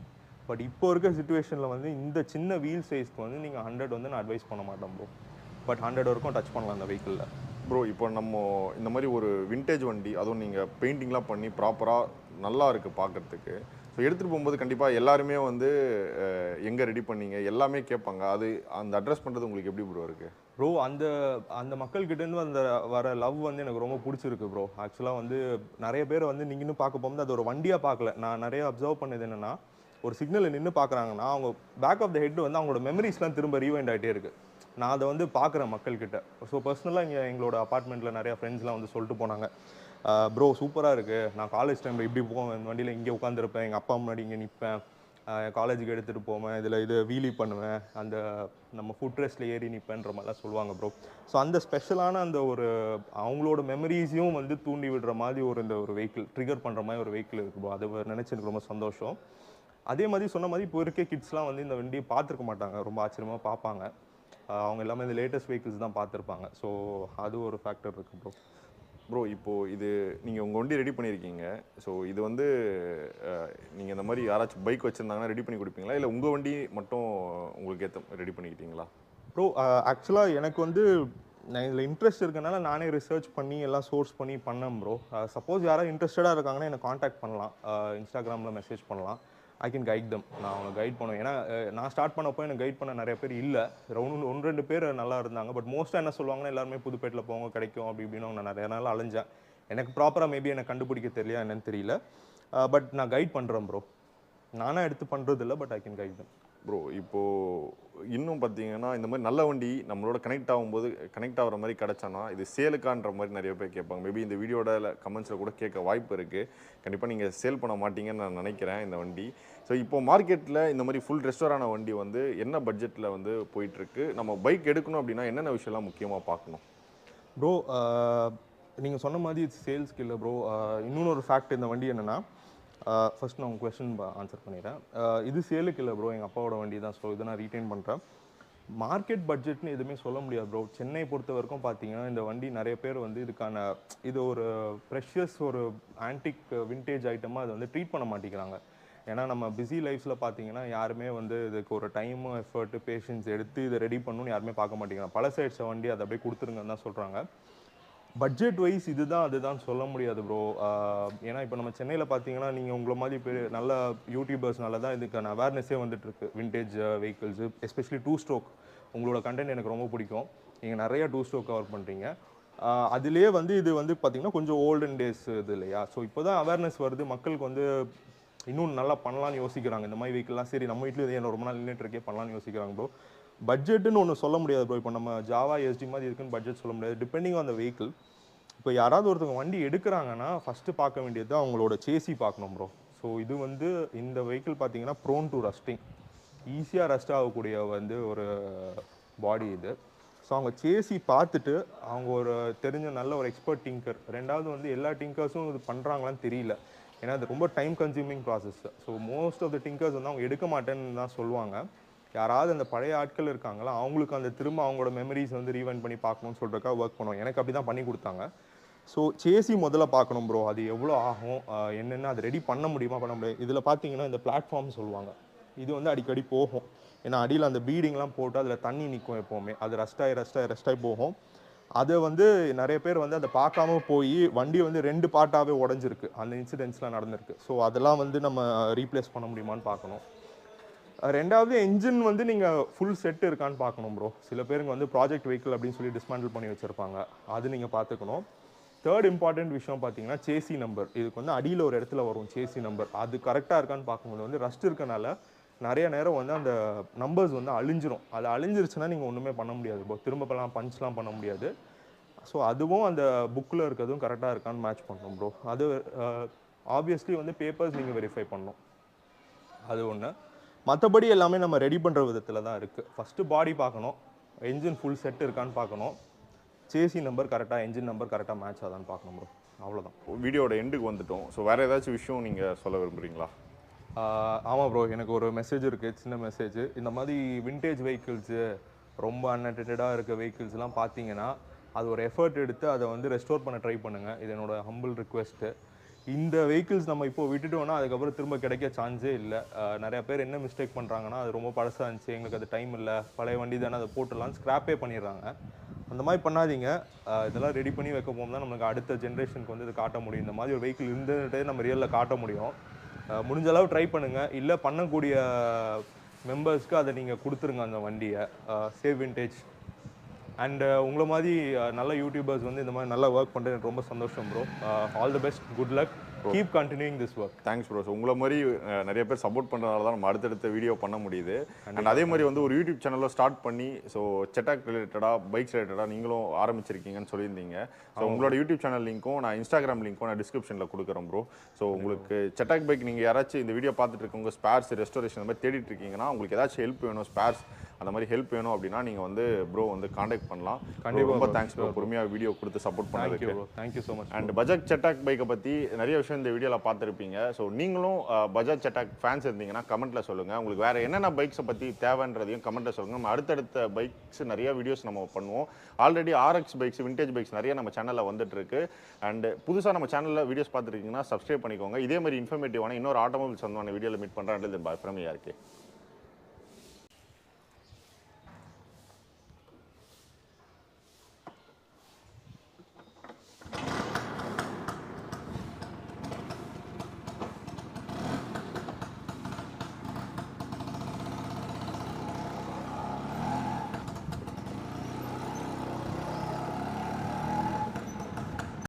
பட் இப்போ இருக்க சுச்சுவேஷனில் வந்து இந்த சின்ன வீல் சைஸ்க்கு வந்து நீங்கள் 100 வந்து நான் அட்வைஸ் பண்ண மாட்டேன் ப்ரோ. பட் 100 வரைக்கும் டச் பண்ணலாம் அந்த வெஹிக்கிளில். ப்ரோ இப்போ நம்ம இந்த மாதிரி ஒரு விண்டேஜ் வண்டி, அதுவும் நீங்கள் பெயிண்டிங்லாம் பண்ணி ப்ராப்பராக நல்லா இருக்குது பார்க்குறதுக்கு. ஸோ எடுத்துகிட்டு போகும்போது கண்டிப்பாக எல்லாருமே வந்து எங்கே ரெடி பண்ணீங்க எல்லாமே கேட்பாங்க. அது அந்த அட்ரஸ் பண்ணுறது உங்களுக்கு எப்படி ப்ரோ இருக்குது? ப்ரோ அந்த அந்த மக்கள்கிட்டேருந்து அந்த வர லவ் வந்து எனக்கு ரொம்ப பிடிச்சிருக்கு ப்ரோ. ஆக்சுவலாக வந்து நிறைய பேர் வந்து நீங்கள் இன்னும் பார்க்க போகும்போது அது ஒரு வண்டியாக பார்க்கல. நான் நிறைய அப்சர்வ் பண்ணது என்னென்னா, ஒரு சிக்னலில் நின்று பார்க்குறாங்கன்னா அவங்க பேக் ஆஃப் த ஹெட் வந்து அவங்களோட மெமரிஸ்லாம் திரும்ப ரீவைண்ட் ஆகிட்டே இருக்குது. நான் அதை வந்து பார்க்குறேன் மக்கள்கிட்ட. ஸோ பர்சனலாக இங்கே எங்களோட அப்பார்ட்மெண்ட்டில் நிறையா ஃப்ரெண்ட்ஸ்லாம் வந்து சொல்லிட்டு போனாங்க, ப்ரோ சூப்பராக இருக்குது, நான் காலேஜ் டைமில் இப்படி போவேன், இந்த வண்டியில் இங்கே உட்காந்துருப்பேன், எங்கள் அப்பா முன்னாடி இங்கே நிற்பேன், காலேஜுக்கு எடுத்துகிட்டு போவேன், இதில் இது வீலி பண்ணுவேன், அந்த நம்ம ஃபுட் ரெஸ்ட்டில் ஏறி நிற்பேன்ற மாதிரிலாம் சொல்லுவாங்க ப்ரோ. ஸோ அந்த ஸ்பெஷலான அந்த ஒரு அவங்களோட மெமரிஸையும் வந்து தூண்டி விடுற மாதிரி இந்த ஒரு வெஹிக்கிள், ட்ரிகர் பண்ணுற மாதிரி ஒரு வெஹிக்கிள் இருக்குது ப்ரோ. அதை நினச்சி எனக்கு ரொம்ப சந்தோஷம். அதே மாதிரி சொன்ன மாதிரி இப்போ இருக்க கிட்ஸ்லாம் வந்து இந்த வண்டியை பார்த்துருக்க மாட்டாங்க, ரொம்ப ஆச்சரியமாக பார்ப்பாங்க. அவங்க எல்லாமே இந்த லேட்டஸ்ட் வெஹிக்கிள்ஸ் தான் பார்த்துருப்பாங்க. ஸோ அது ஒரு ஃபேக்டர் இருக்குது ப்ரோ. ப்ரோ இப்போது இது நீங்கள் உங்கள் வண்டி ரெடி பண்ணியிருக்கீங்க. ஸோ இது வந்து நீங்கள் இந்த மாதிரி யாராச்சும் பைக் வச்சுருந்தாங்கன்னா ரெடி பண்ணி கொடுப்பீங்களா, இல்லை உங்கள் வண்டி மட்டும் உங்களுக்கு ஏற்ற ரெடி பண்ணிக்கிட்டீங்களா? ப்ரோ ஆக்சுவலாக எனக்கு வந்து நான் இதில் இன்ட்ரெஸ்ட் இருக்கனால நானே ரிசர்ச் பண்ணி எல்லாம் சோர்ஸ் பண்ணி பண்ணேன் ப்ரோ. சப்போஸ் யாராவது இன்ட்ரெஸ்டடாக இருக்காங்கன்னா என்னை காண்டாக்ட் பண்ணலாம், இன்ஸ்டாகிராமில் மெசேஜ் பண்ணலாம். ஐ கேன் கைட் தம். நான் அவங்களை கைட் பண்ணுவேன். ஏன்னா நான் ஸ்டார்ட் பண்ணப்போ எனக்கு கைட் பண்ண நிறைய பேர் இல்லை. ஒன்று ரெண்டு பேர் நல்லா இருந்தாங்க. பட் மோஸ்ட்டாக என்ன சொல்லுவாங்கன்னா, எல்லாருமே புதுப்பேட்டில் போங்க கிடைக்கும் அப்படி இப்படின்னு நான் நிறைய நாள் அலைஞ்சேன். எனக்கு ப்ராப்பராக மேபி எனக்கு கண்டுபிடிக்க தெரியல என்னன்னு தெரியல. பட் நான் கைட் பண்ணுறேன் ப்ரோ. நானாக எடுத்து பண்ணுறது இல்லை, but I can guide them. Bro இப்போது இன்னும் பார்த்தீங்கன்னா இந்த மாதிரி நல்ல வண்டி நம்மளோட கனெக்ட் ஆகிற மாதிரி கிடச்சானா இது சேலுக்கான்ற மாதிரி நிறைய பேர் கேட்பாங்க. மேபி இந்த வீடியோட கமெண்ட்ஸில் கூட கேட்க வாய்ப்பு இருக்குது. கண்டிப்பாக நீங்கள் சேல் பண்ண மாட்டீங்கன்னு நான் நினைக்கிறேன் இந்த வண்டி. ஸோ இப்போ மார்க்கெட்டில் இந்த மாதிரி ஃபுல் ரெஸ்டோரான வண்டி வந்து என்ன பட்ஜெட்டில் வந்து போயிட்டுருக்கு? நம்ம பைக் எடுக்கணும் அப்படின்னா என்னென்ன விஷயம்லாம் முக்கியமாக பார்க்கணும்? ப்ரோ நீங்கள் சொன்ன மாதிரி சேல்ஸ்க்கு இல்லை ப்ரோ. இன்னொன்று ஒரு ஃபேக்ட் இந்த வண்டி என்னென்னா, ஃபர்ஸ்ட் நான் உங்கள் கொஸ்டின் ஆன்சர் பண்ணிடுறேன். இது சேலுக்கு இல்லை ப்ரோ, எங்கள் அப்பாவோட வண்டி தான். ஸோ இதை நான் ரீட்டைன் பண்ணுறேன். மார்க்கெட் பட்ஜெட்னு எதுவுமே சொல்ல முடியாது ப்ரோ. சென்னை பொறுத்த வரைக்கும் பார்த்தீங்கன்னா இந்த வண்டி நிறைய பேர் வந்து இது ஒரு ப்ரெஷியஸ் ஒரு ஆன்டிக் விண்டேஜ் ஐட்டமாக அதை வந்து ட்ரீட் பண்ண மாட்டேங்கிறாங்க. ஏன்னா நம்ம பிஸி லைஃப்பில் பார்த்தீங்கன்னா யாருமே வந்து இதுக்கு ஒரு டைமு எஃபர்ட்டு பேஷன்ஸ் எடுத்து இதை ரெடி பண்ணணும்னு யாருமே பார்க்க மாட்டேங்கிறாங்க. பழசாயிடுச்ச வண்டி அதை அப்படியே கொடுத்துருங்கன்னு தான் சொல்கிறாங்க. பட்ஜெட் வைஸ் இதுதான் அதுதான் சொல்ல முடியாது ப்ரோ. ஏன்னா இப்போ நம்ம சென்னையில் பார்த்தீங்கன்னா நீங்கள் உங்களை மாதிரி நல்ல யூடியூபர்ஸ்னால தான் இதுக்கான அவேர்னஸே வந்துட்டுருக்கு. விண்டேஜ் வெஹிக்கிள்ஸு எஸ்பெஷலி 2 ஸ்ட்ரோக் உங்களோட கண்டென்ட் எனக்கு ரொம்ப பிடிக்கும். நீங்கள் நிறையா 2 ஸ்ட்ரோக் கவர் பண்ணுறீங்க. அதுலேயே வந்து இது வந்து பார்த்தீங்கன்னா கொஞ்சம் ஓல்டன் டேஸ் இது இல்லையா. ஸோ இப்போ தான் அவேர்னஸ் வருது, மக்களுக்கு வந்து இன்னும் நல்லா பண்ணலான்னு யோசிக்கிறாங்க. இந்த மாதிரி வெஹிக்கிள்லாம் சரி நம்ம வீட்டில் இது ரொம்ப நாள் நின்றுட்டுருக்கே பண்ணலான்னு யோசிக்கிறாங்க ப்ரோ. பட்ஜெட்டுன்னு ஒன்று சொல்ல முடியாது ப்ரோ. இப்போ நம்ம ஜாவா எஸ்டி மாதிரி இருக்குன்னு பட்ஜெட் சொல்ல முடியாது, டிபெண்டிங் ஆன் த வெஹிக்கிள். இப்போ யாராவது ஒருத்தவங்க வண்டி எடுக்கிறாங்கன்னா ஃபஸ்ட்டு பார்க்க வேண்டியது அவங்களோட சேசி பார்க்கணும் ப்ரோ. ஸோ இது வந்து இந்த வெஹிக்கிள் பார்த்தீங்கன்னா ப்ரோன் டு ரஸ்டிங், ஈஸியாக ரஸ்ட் ஆகக்கூடிய வந்து ஒரு பாடி இது. ஸோ அவங்க சேசி பார்த்துட்டு அவங்க ஒரு தெரிஞ்ச நல்ல ஒரு எக்ஸ்பர்ட் டிங்கர். ரெண்டாவது வந்து எல்லா டிங்கர்ஸும் இது பண்ணுறாங்களான்னு தெரியல, ஏன்னா அது ரொம்ப time consuming process. So most of the thinkers வந்து அவங்க எடுக்க மாட்டேன்னு தான் சொல்லுவாங்க. யாராவது அந்த பழைய ஆட்கள் இருக்காங்களா அவங்களுக்கு அந்த திரும்ப அவங்களோட மெமரிஸ் வந்து ரீவைண்ட் பண்ணி பார்க்கணும்னு சொல்கிறதுக்காக ஒர்க் பண்ணுவோம். எனக்கு அப்படி தான் பண்ணி கொடுத்தாங்க. ஸோ சேசி முதல்ல பார்க்கணும் ப்ரோ. அது எவ்வளோ ஆகும், என்னென்ன அது ரெடி பண்ண முடியுமா பண்ண முடியாது. இதில் பார்த்தீங்கன்னா இந்த பிளாட்ஃபார்ம் சொல்லுவாங்க, இது வந்து அடிக்கடி போகும். ஏன்னா அடியில் அந்த பீடிங்லாம் போட்டு அதில் தண்ணி நிற்கும் எப்போவுமே, அது ரெஸ்டாகி போகும். அதை வந்து நிறைய பேர் வந்து அதை பார்க்காம போய் வண்டி வந்து 2 பார்ட்டாகவே உடஞ்சிருக்கு, அந்த இன்சிடென்ட்ஸ்லாம் நடந்திருக்கு. ஸோ அதெல்லாம் வந்து நம்ம ரீப்ளேஸ் பண்ண முடியுமான்னு பார்க்கணும். ரெண்டாவது என்ஜின் வந்து நீங்கள் ஃபுல் செட் இருக்கான்னு பார்க்கணும் ப்ரோ. சில பேருக்கு வந்து ப்ராஜெக்ட் வெஹிக்கிள் அப்படின்னு சொல்லி டிஸ்மேண்டில் பண்ணி வச்சுருப்பாங்க, அது நீங்கள் பார்த்துக்கணும். தேர்ட் இம்பார்ட்டன்ட் விஷயம் பார்த்தீங்கன்னா சேசி நம்பர். இதுக்கு வந்து அடியில் ஒரு இடத்துல வரும் சேசி நம்பர், அது கரெக்டாக இருக்கான்னு பார்க்கும்போது வந்து ரஸ்ட் இருக்கனால நிறைய நேரம் வந்து அந்த நம்பர்ஸ் வந்து அழிஞ்சிரும். அது அழிஞ்சிருச்சுன்னா நீங்கள் ஒன்றுமே பண்ண முடியாது ப்ரோ, திரும்பலாம் பஞ்ச்லாம் பண்ண முடியாது. ஸோ அதுவும் அந்த புக்கில் இருக்கிறதும் கரெக்டாக இருக்கான்னு மேட்ச் பண்ணணும் ப்ரோ. அது ஆப்வியஸ்லி வந்து பேப்பர்ஸ் நீங்கள் வெரிஃபை பண்ணணும், அது ஒன்று. மற்றபடி எல்லாமே நம்ம ரெடி பண்ணுற விதத்தில் தான் இருக்குது. ஃபஸ்ட்டு பாடி பார்க்கணும், என்ஜின் ஃபுல் செட் இருக்கான்னு பார்க்கணும், சேசி நம்பர் கரெக்டாக, என்ஜின் நம்பர் கரெக்டாக மேட்ச் ஆதான்னு பார்க்கணும் ப்ரோ. அவ்வளோதான். வீடியோட எண்டுக்கு வந்துட்டோம். ஸோ வேறு ஏதாச்சும் விஷயம் நீங்கள் சொல்ல விரும்புகிறீங்களா? ஆமாம் ப்ரோ, எனக்கு ஒரு மெசேஜ் இருக்குது, சின்ன மெசேஜ். இந்த மாதிரி விண்டேஜ் வெஹிக்கிள்ஸு, ரொம்ப அன்அட்டெண்டடாக இருக்க வெஹிக்கிள்ஸ்லாம் பார்த்தீங்கன்னா அது ஒரு எஃபர்ட் எடுத்து அதை வந்து ரெஸ்டோர் பண்ண ட்ரை பண்ணுங்கள். இது என்னோட ஹம்பிள் ரிக்வெஸ்ட்டு. இந்த வெஹிக்கிள்ஸ் நம்ம இப்போ விட்டுட்டோம்னா அதுக்கப்புறம் திரும்ப கிடைக்க சான்ஸே இல்லை. நிறைய பேர் என்ன மிஸ்டேக் பண்ணுறாங்கன்னா, அது ரொம்ப பழசாக இருந்துச்சு, எங்களுக்கு அது டைம் இல்லை, பழைய வண்டி தானே, அதை போட்டுடலாம் ஸ்க்ராப்பே பண்ணிடுறாங்க. அந்த மாதிரி பண்ணாதீங்க. இதெல்லாம் ரெடி பண்ணி வைக்க போகும் தான் நம்மளுக்கு அடுத்த ஜென்ரேஷனுக்கு வந்து இது காட்ட முடியும். இந்த மாதிரி ஒரு வெஹிக்கிள் இருந்துகிட்டே நம்ம ரியலில் காட்ட முடியும். முடிஞ்ச அளவு ட்ரை பண்ணுங்கள். இல்லை பண்ணக்கூடிய மெம்பர்ஸ்க்கு அதை நீங்கள் கொடுத்துருங்க அந்த வண்டியை. Save vintage. அண்ட் உங்களை மாதிரி நல்ல யூடியூபர்ஸ் வந்து இந்த மாதிரி நல்லா ஒர்க் பண்ணுறது எனக்கு ரொம்ப சந்தோஷம் bro. All the best, good luck, keep continuing this work. Thanks bro. உங்களை மாதிரி நிறைய பேர் சப்போர்ட் பண்ணுறதால தான் நம்ம அடுத்தடுத்த வீடியோ பண்ண முடியுது. அண்ட் அதே மாதிரி வந்து ஒரு யூடியூப் சேனலில் ஸ்டார்ட் பண்ணி ஸோ செட்டாக் ரிலேட்டடாக, பைக்ஸ் ரிலேட்டடாக நீங்களும் ஆரம்பிச்சிருக்கீங்கன்னு சொல்லியிருந்தீங்க. ஸோ உங்களோட யூடியூப் சேனல் லிங்க்கும் நான் இன்ஸ்டாகிராம் லிங்க்கும் நான் டிஸ்கிரிப்ஷனில் கொடுக்குறேன் ப்ரோ. ஸோ உங்களுக்கு செட்டாக் பைக் நீங்கள் யாராச்சும் இந்த வீடியோ பார்த்துட்டு இருக்கவங்க ஸ்பேர்ஸ், ரெஸ்டோரேஷன் அந்த மாதிரி தேடிட்டு இருக்கீங்கன்னா, உங்களுக்கு ஏதாச்சும் ஹெல்ப் வேணும், ஸ்பேர்ஸ் அந்த மாதிரி ஹெல்ப் வேணும் அப்படின்னா நீங்கள் வந்து ப்ரோ வந்து காண்டாக்ட் பண்ணலாம். கண்டிப்பாக ரொம்ப தேங்க்ஸ் ப்ரோ, பொறுமையாக வீடியோ கொடுத்து சப்போர்ட் பண்ணதுக்கு. Thank you so much. And Bajaj Chetak பைக்கை பற்றி நிறைய விஷயம் இந்த வீடியோவில் பார்த்துருப்பீங்க. ஸோ நீங்களும் பஜாஜ் செட்டாக் ஃபேன்ஸ் இருந்தீங்கன்னா கமெண்ட்டில் சொல்லுங்கள். உங்களுக்கு வேறு என்னென்ன பைக்ஸை பற்றி தேவைன்றதையும் கமெண்ட்டில் சொல்லுங்கள். நம்ம அடுத்தடுத்த பைக்ஸ் நிறைய வீடியோஸ் நம்ம பண்ணுவோம். Already RX bikes, vintage bikes நிறைய நம்ம சேனலில் வந்துட்டுருக்கு. அண்ட் புதுசாக நம்ம சேனலில் வீடியோஸ் பார்த்துருக்கீங்கன்னா சப்ஸ்கிரைப் பண்ணிக்கோங்க. இதே மாதிரி இன்ஃபர்மேட்டிவான இன்னொரு ஆட்டோமொபைல்ஸ் சொந்தமான வீடியோவில் மீட் பண்ணுறேன். Bye from ARK.